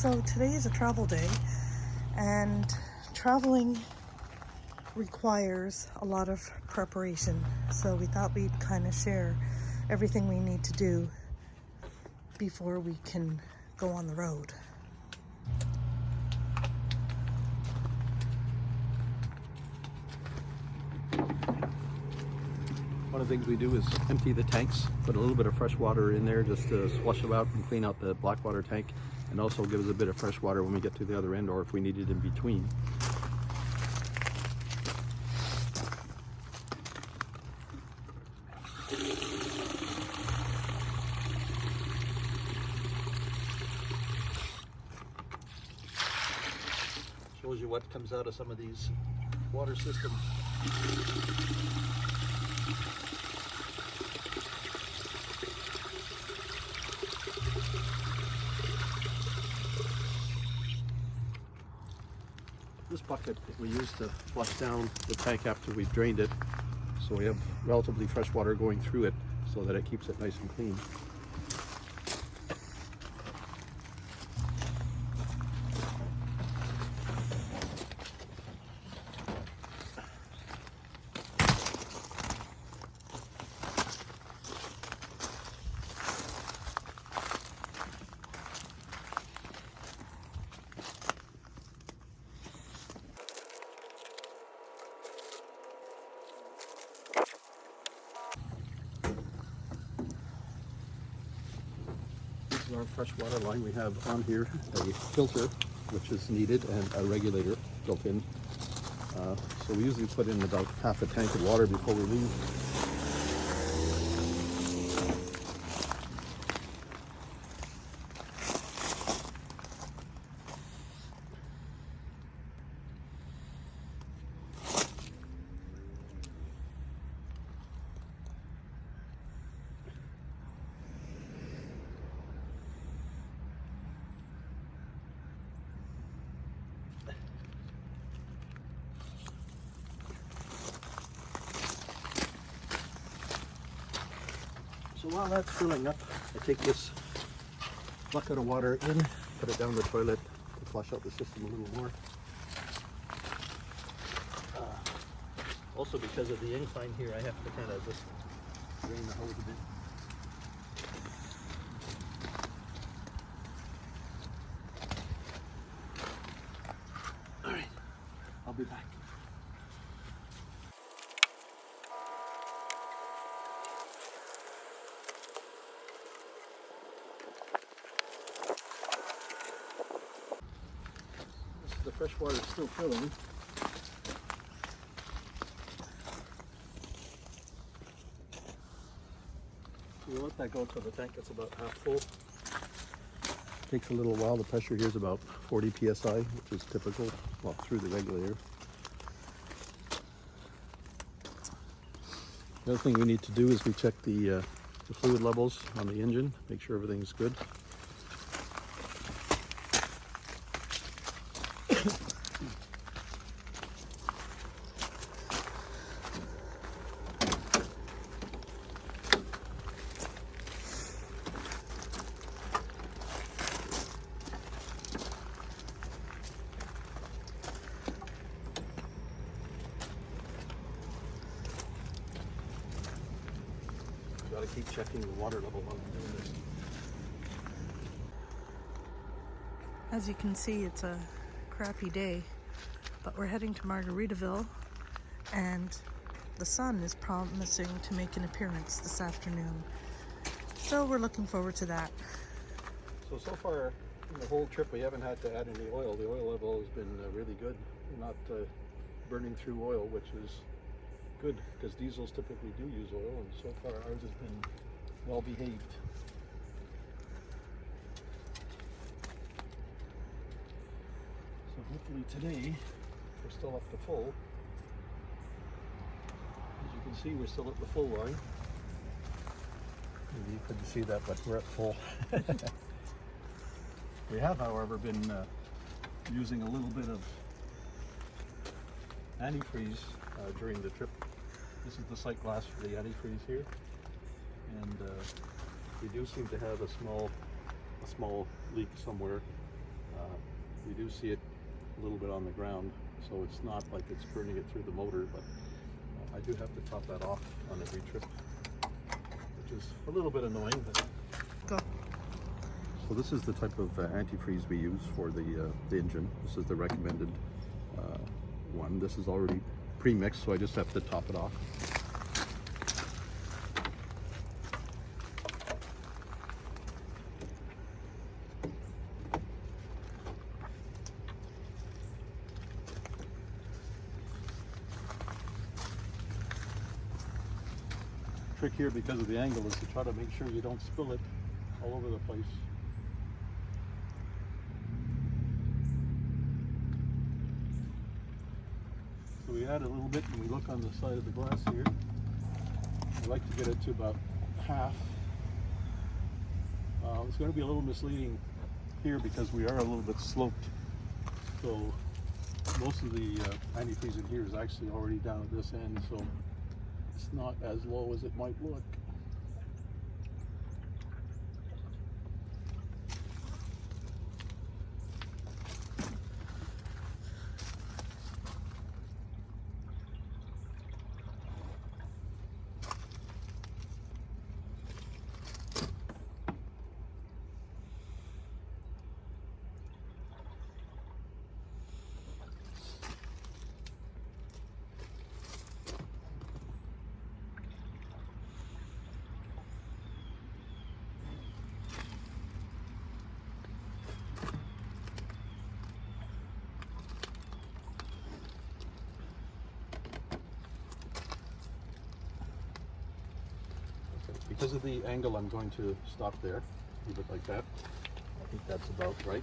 So today is a travel day, and traveling requires a lot of preparation. So we thought we'd kind of share everything we need to do before we can go on the road. One of the things we do is empty the tanks, put a little bit of fresh water in there just to flush it out and clean out the black water tank, and also give us a bit of fresh water when we get to the other end or if we need it in between. Shows you what comes out of some of these water systems. This bucket we use to flush down the tank after we've drained it, so we have relatively fresh water going through it so that it keeps it nice and clean. Our fresh water line, we have on here a filter which is needed and a regulator built in. So we usually put in about half a tank of water before we leave. So while that's filling up, I take this bucket of water in, put it down the toilet to flush out the system a little more. Also, because of the incline here, I have to kind of just drain the hose a bit. All right, I'll be back. The fresh water is still filling. We'll let that go until the tank gets about half full. Takes a little while. The pressure here is about 40 psi, which is typical, well, through the regulator. The other thing we need to do is we check the fluid levels on the engine, make sure everything's good. Got to keep checking the water level while I'm doing this. As you can see, it's a crappy day, but we're heading to Margaritaville, and the sun is promising to make an appearance this afternoon. So we're looking forward to that. So far in the whole trip we haven't had to add any oil. The oil level has been really good. We're not burning through oil, which is good because diesels typically do use oil, and so far ours has been well behaved. So hopefully today we're still up to full. As you can see, we're still at the full line. Maybe you couldn't see that, but we're at full. We have, however, been using a little bit of antifreeze during the trip. This is the sight glass for the antifreeze here, and we do seem to have a small leak somewhere. We do see it a little bit on the ground, so it's not like it's burning it through the motor, but I do have to top that off on every trip, which is a little bit annoying. But Go. so this is the type of antifreeze we use for the engine. This is the recommended one. This is already pre-mixed, so I just have to top it off. Trick here, because of the angle, is to try to make sure you don't spill it all over the place. So we add a little bit, and we look on the side of the glass here. I like to get it to about half. It's going to be a little misleading here because we are a little bit sloped. So most of the antifreeze in here is actually already down at this end, so it's not as low as it might look. Because of the angle, I'm going to stop there, leave it like that. I think that's about right.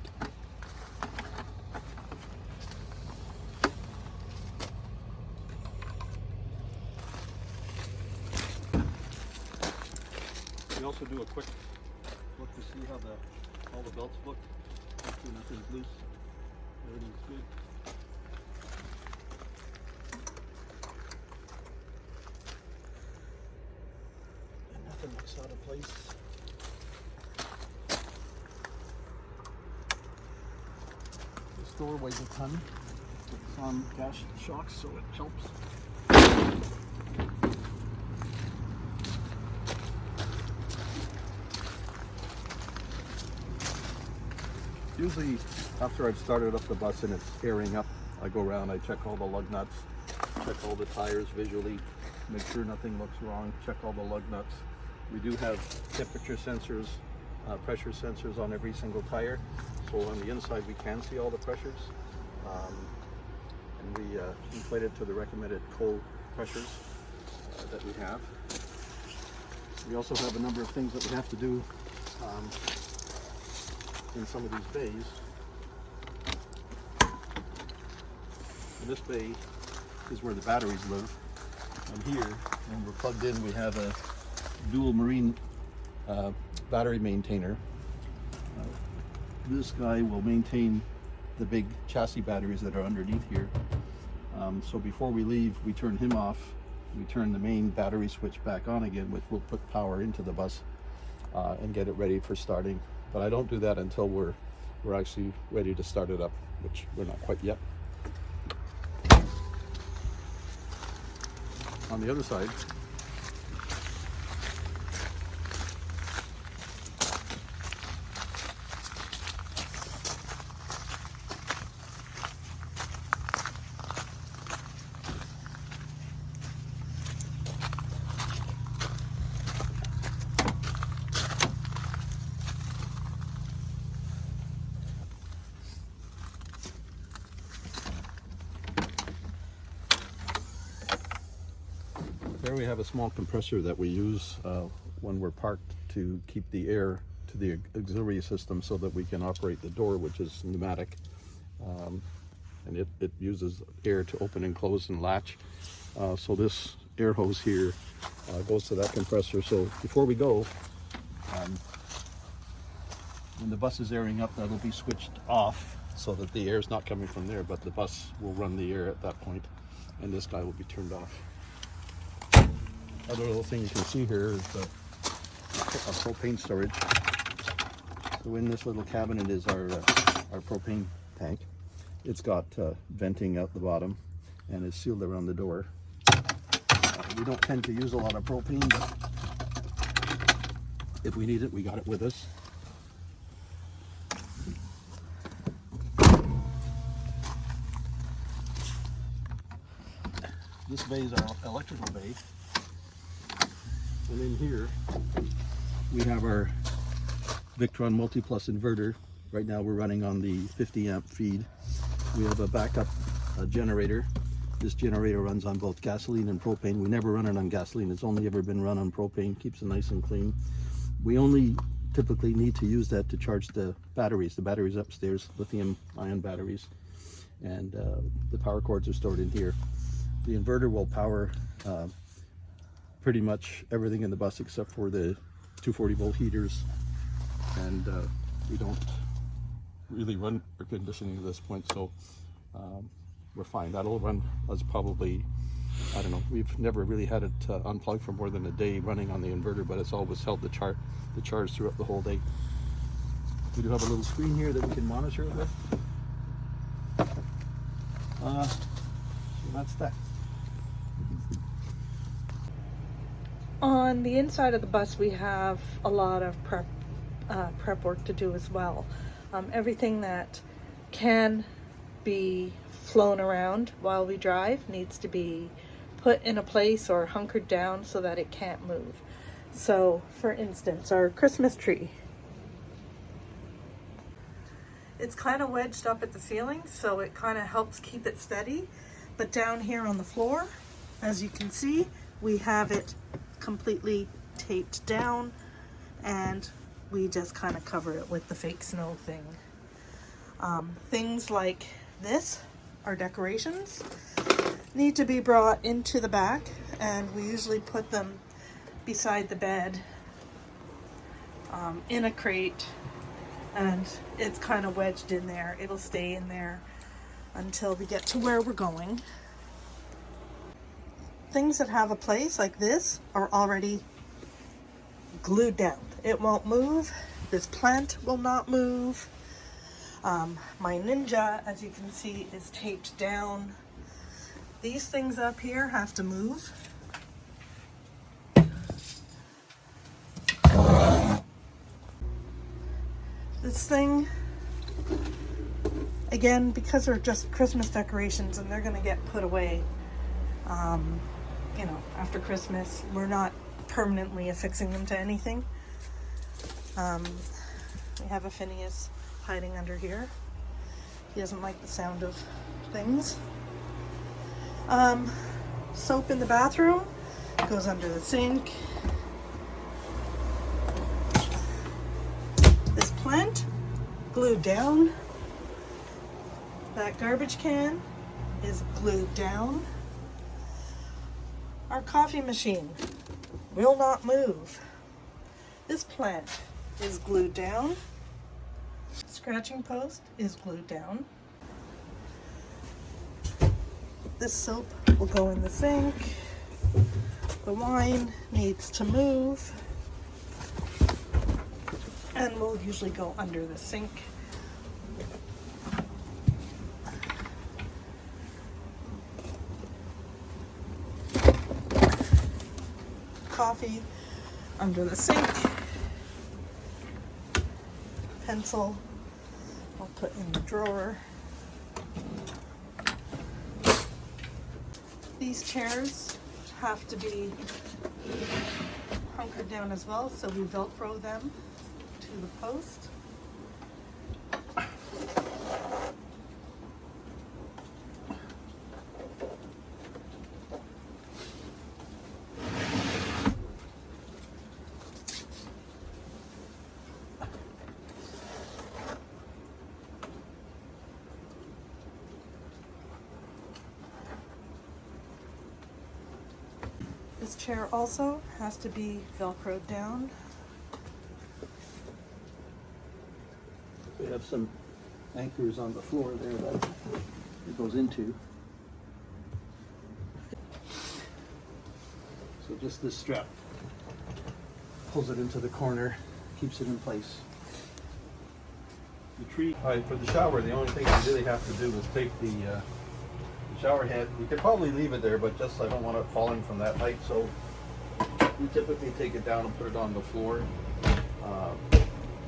We also do a quick look to see how all the belts look. Hopefully nothing's loose, everything's good. Nothing looks out of place. This door weighs a ton. It's on gas shocks, so it helps. Usually, after I've started up the bus and it's airing up, I go around, I check all the lug nuts, check all the tires visually, make sure nothing looks wrong, check all the lug nuts. We do have temperature sensors, pressure sensors on every single tire. So on the inside we can see all the pressures. And we inflate it to the recommended cold pressures that we have. We also have a number of things that we have to do in some of these bays. And this bay is where the batteries live. And here, when we're plugged in, we have a dual marine battery maintainer. This guy will maintain the big chassis batteries that are underneath here. So before we leave, we turn him off. We turn the main battery switch back on again, which will put power into the bus and get it ready for starting. But I don't do that until we're actually ready to start it up, which we're not quite yet. On the other side, there we have a small compressor that we use when we're parked to keep the air to the auxiliary system so that we can operate the door, which is pneumatic. And it uses air to open and close and latch. So this air hose here goes to that compressor. So before we go, when the bus is airing up, that'll be switched off so that the air is not coming from there, but the bus will run the air at that point, and this guy will be turned off. Other little thing you can see here is a propane storage. So in this little cabinet is our propane tank. It's got venting out the bottom and is sealed around the door. We don't tend to use a lot of propane, but if we need it, we got it with us. This bay is our electrical bay. And in here, we have our Victron Multiplus inverter. Right now we're running on the 50 amp feed. We have a backup generator. This generator runs on both gasoline and propane. We never run it on gasoline. It's only ever been run on propane. Keeps it nice and clean. We only typically need to use that to charge the batteries. The batteries upstairs, lithium ion batteries. And the power cords are stored in here. The inverter will power pretty much everything in the bus except for the 240 volt heaters. And we don't really run air conditioning at this point, so we're fine. That'll run us probably, I don't know, we've never really had it unplugged for more than a day running on the inverter, but it's always held the charge throughout the whole day. We do have a little screen here that we can monitor it with. So that's that. On the inside of the bus, we have a lot of prep work to do as well. Everything that can be flown around while we drive needs to be put in a place or hunkered down so that it can't move. So, for instance, our Christmas tree. It's kind of wedged up at the ceiling, so it kind of helps keep it steady. But down here on the floor, as you can see, we have it completely taped down, and we just kind of cover it with the fake snow thing. Things like this, our decorations, need to be brought into the back, and we usually put them beside the bed in a crate, and it's kind of wedged in there. It'll stay in there until we get to where we're going. Things that have a place like this are already glued down. It won't move. This plant will not move. My Ninja, as you can see, is taped down. These things up here have to move. This thing, again, because they're just Christmas decorations and they're gonna get put away, you know, after Christmas. We're not permanently affixing them to anything. We have a Phineas hiding under here. He doesn't like the sound of things. Soap in the bathroom goes under the sink. This plant glued down. That garbage can is glued down. Our coffee machine will not move. This plant is glued down. Scratching post is glued down. This soap will go in the sink. The wine needs to move and will usually go under the sink. Coffee under the sink. Pencil I'll put in the drawer. These chairs have to be hunkered down as well, so we Velcro them to the post. This chair also has to be Velcroed down. We have some anchors on the floor there that it goes into. So just this strap pulls it into the corner, keeps it in place. the tree. All right, for the shower, the only thing you really have to do is take the shower head. You could probably leave it there, but just I don't want it falling from that height, so we typically take it down and put it on the floor.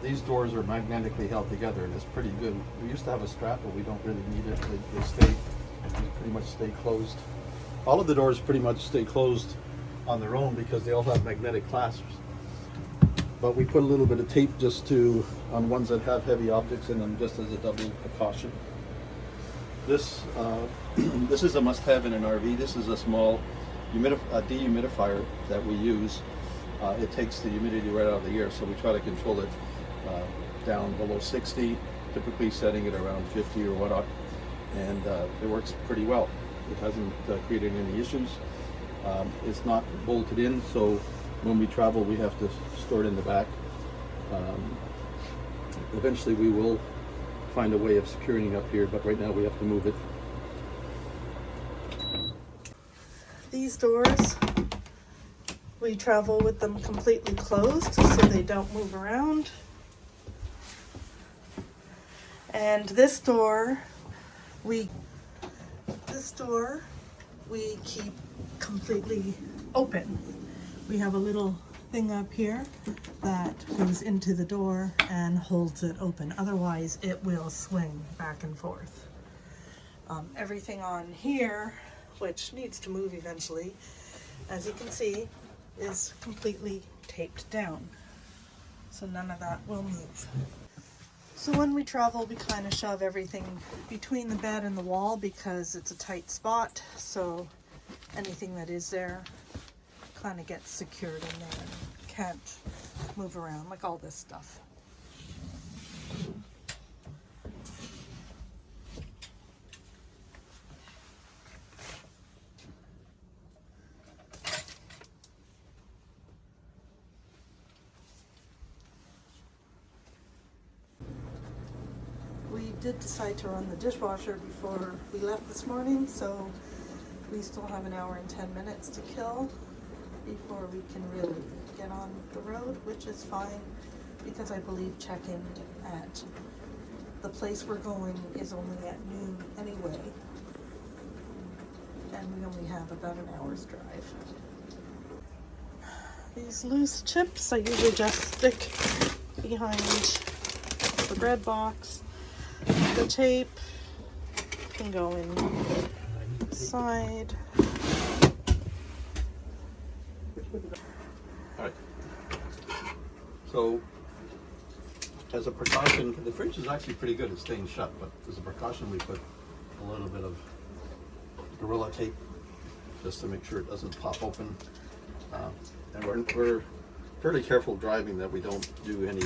These doors are magnetically held together, and it's pretty good. We used to have a strap, but we don't really need it. They pretty much stay closed. All of the doors pretty much stay closed on their own because they all have magnetic clasps. But we put a little bit of tape just to, on ones that have heavy objects in them, just as a double precaution. This this is a must-have in an RV. This is a small dehumidifier that we use. It takes the humidity right out of the air, so we try to control it down below 60, typically setting it around 50 or whatnot, and it works pretty well. It hasn't created any issues. It's not bolted in, so when we travel we have to store it in the back. Eventually we will find a way of securing it up here, but right now we have to move it. These doors, we travel with them completely closed so they don't move around. And this door we keep completely open. We have a little thing up here that goes into the door and holds it open. Otherwise it will swing back and forth. Everything on here, which needs to move eventually, as you can see, is completely taped down. So none of that will move. So when we travel, we kind of shove everything between the bed and the wall because it's a tight spot. So anything that is there kind of gets secured in there and can't move around, like all this stuff. We did decide to run the dishwasher before we left this morning, so we still have an hour and 10 minutes to kill before we can really get on the road, which is fine because I believe check-in at the place we're going is only at noon anyway, and we only have about an hour's drive. These loose chips I usually just stick behind the bread box. The tape can go inside. Alright. So, as a precaution, the fridge is actually pretty good at staying shut, but as a precaution we put a little bit of Gorilla Tape just to make sure it doesn't pop open. And we're fairly careful driving that we don't do any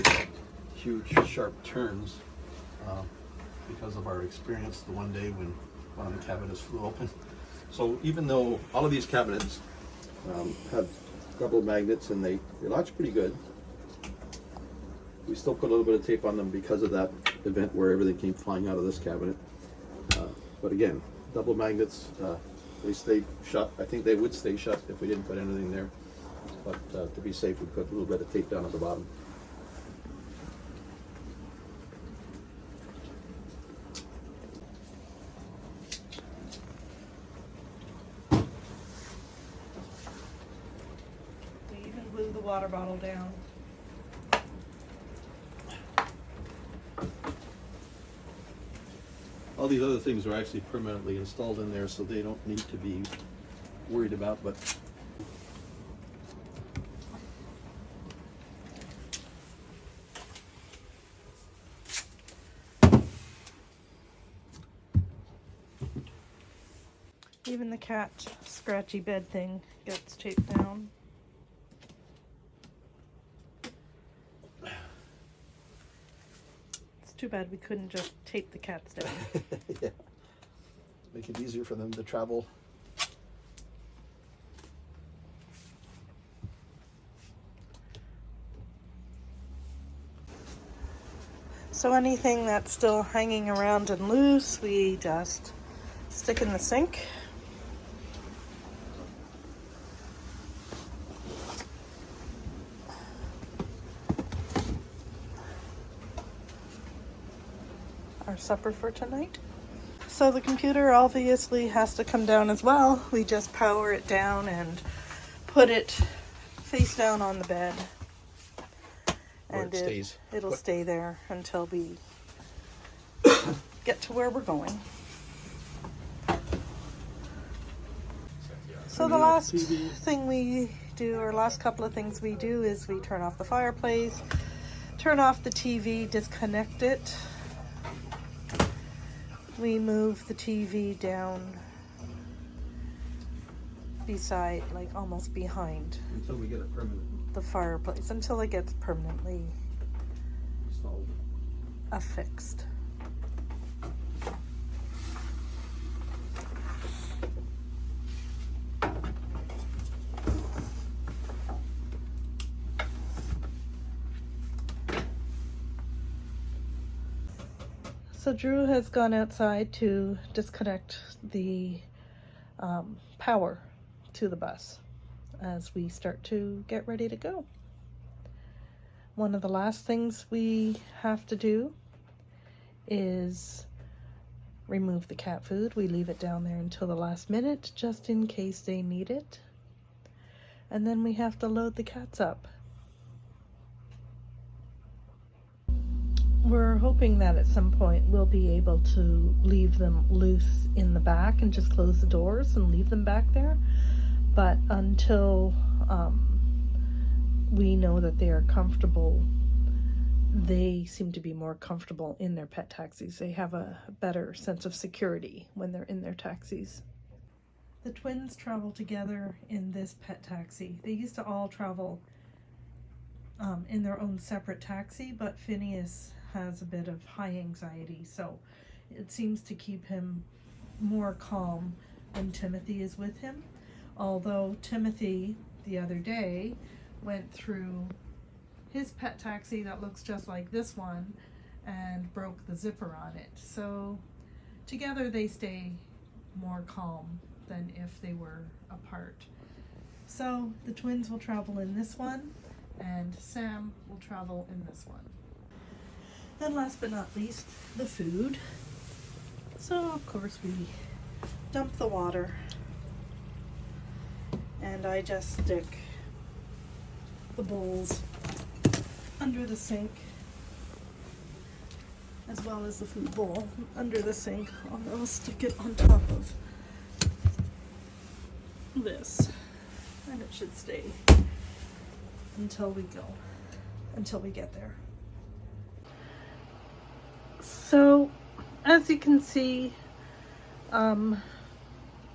huge sharp turns because of our experience the one day when one of the cabinets flew open. So even though all of these cabinets have double magnets and they latch pretty good, we still put a little bit of tape on them because of that event where everything came flying out of this cabinet. But again, double magnets, they stay shut. I think they would stay shut if we didn't put anything there. But to be safe, we put a little bit of tape down at the bottom. We even blew the water bottle down. All these other things are actually permanently installed in there, so they don't need to be worried about, but even the cat scratchy bed thing gets taped down. It's too bad we couldn't just tape the cats down. yeah, make it easier for them to travel. So anything that's still hanging around and loose, we just stick in the sink. our supper for tonight. So the computer obviously has to come down as well. We just power it down and put it face down on the bed. Where it stays. It'll stay there until we get to where we're going. So the last thing we do, or last couple of things we do, is we turn off the fireplace, turn off the TV, disconnect it. We move the TV down beside, like almost behind Until we get it permanent the fireplace, until it gets permanently installed. affixed. So Drew has gone outside to disconnect the power to the bus as we start to get ready to go. One of the last things we have to do is remove the cat food. We leave it down there until the last minute just in case they need it. And then we have to load the cats up. We're hoping that at some point we'll be able to leave them loose in the back and just close the doors and leave them back there. But until we know that they are comfortable, they seem to be more comfortable in their pet taxis. They have a better sense of security when they're in their taxis. The twins travel together in this pet taxi. They used to all travel in their own separate taxi, but Phineas has a bit of high anxiety, so it seems to keep him more calm when Timothy is with him. Although Timothy the other day went through his pet taxi that looks just like this one and broke the zipper on it. So together they stay more calm than if they were apart. So the twins will travel in this one and Sam will travel in this one. And last but not least, the food. So of course we dump the water, and I just stick the bowls under the sink, as well as the food bowl under the sink. I'll stick it on top of this, and it should stay until we get there. So, as you can see,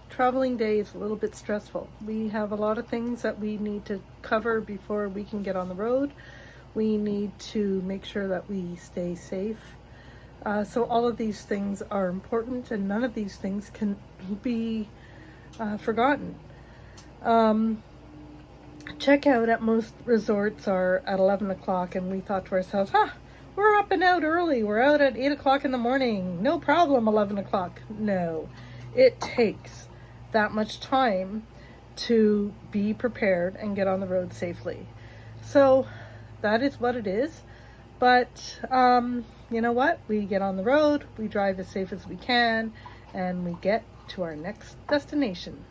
traveling day is a little bit stressful. We have a lot of things that we need to cover before we can get on the road. We need to make sure that we stay safe. So all of these things are important, and none of these things can be forgotten. Checkout at most resorts are at 11 o'clock, and we thought to ourselves, we're up and out early. We're out at 8 o'clock in the morning. No problem, 11 o'clock. No, it takes that much time to be prepared and get on the road safely. So that is what it is. But you know what? We get on the road, we drive as safe as we can, and we get to our next destination.